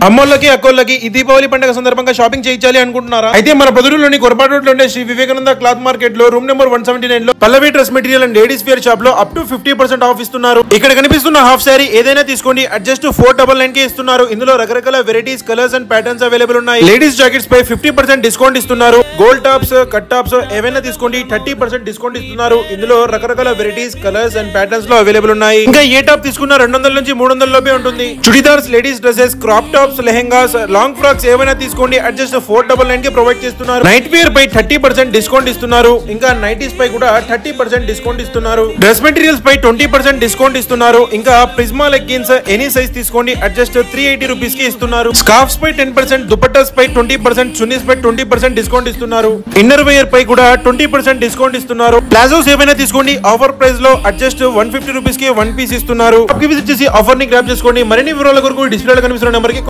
అమ్మోళ్ళకి అక్కోళ్ళకి ఈ దీపావళి పండుగ సందర్భంగా షాపింగ్ చేయించాలి అనుకుంటున్నారా? అయితే మన పొదరులోని కొరపాటు రోడ్ లో ఉండే శ్రీ వివేకానంద క్లాత్ మార్కెట్ లో రూమ్ నెంబర్ 179 లో Pallavi dress material and ladies wear shop లో అప్ టు 50% ఆఫ్ ఇస్తున్నారు. ఇక్కడ కనిపిస్తున్న హాఫ్ సారీ ఏదైనా తీసుకోండి, అడ్జస్ట్ 499 కి ఇస్తున్నారు. ఇందులో రకరకాల varieties, colours and patterns available ఉన్నాయి. లేడీస్ జాకెట్స్ పై 50% డిస్కౌంట్ ఇస్తున్నారు. గోల్డ్ టాప్స్, కట్ టాప్స్ ఏవైనా తీసుకోండి, 30% డిస్కౌంట్ ఇస్తున్నారు. ఇందులో రకరకాల వెరైటీస్, కలర్స్ అండ్ ప్యాటర్న్స్ లో అవైలబుల్ ఉన్నాయి. ఇంకా ఏ టాప్ తీసుకున్నా 200 నుంచి 300 లోపే ఉంటుంది. Chudidars, ladies dresses, crop tops, lehengas, long frocks ఏమైనా తీసుకోండి, అడ్జస్ట్ 499 కి ప్రొవైడ్ చేస్తున్నారు. నైట్ వేర్ పై 30% డిస్కౌంట్ ఇస్తున్నారు. ఇంకా నైటీస్ పై కూడా 30% డిస్కౌంట్ ఇస్తున్నారు. డ్రెస్ మెటీరియల్స్ పై 20% డిస్కౌంట్ ఇస్తున్నారు. ఇంకా ప్రిజ్మా లెగ్గిన్స్ ఎనీ సైజ్ తీసుకోండి, అడ్జస్ట్ 380 రూపీస్ కి ఇస్తున్నారు. స్కార్ఫ్స్ పై 10%, దుపట్టాస్ పై 20%, చున్నీస్ పై 20% డిస్కౌంట్ ఇస్తున్నారు. ఇన్నర్ వేర్ పై కూడా 20% డిస్కౌంట్ ఇస్తున్నారు. ప్లాజోస్ ఏమైనా తీసుకోండి, ఆఫర్ ప్రైస్ లో అడ్జస్ట్ 150 రూపీస్ కి 1 పీస్ ఇస్తున్నారు. విజిట్ చేసి ఆఫర్ ని గ్రాబ్ చేసుకోండి. మరిన్ని వివరాల కొరకు డిస్ప్లేలో కనిపిస్తున్న నెంబర్ కి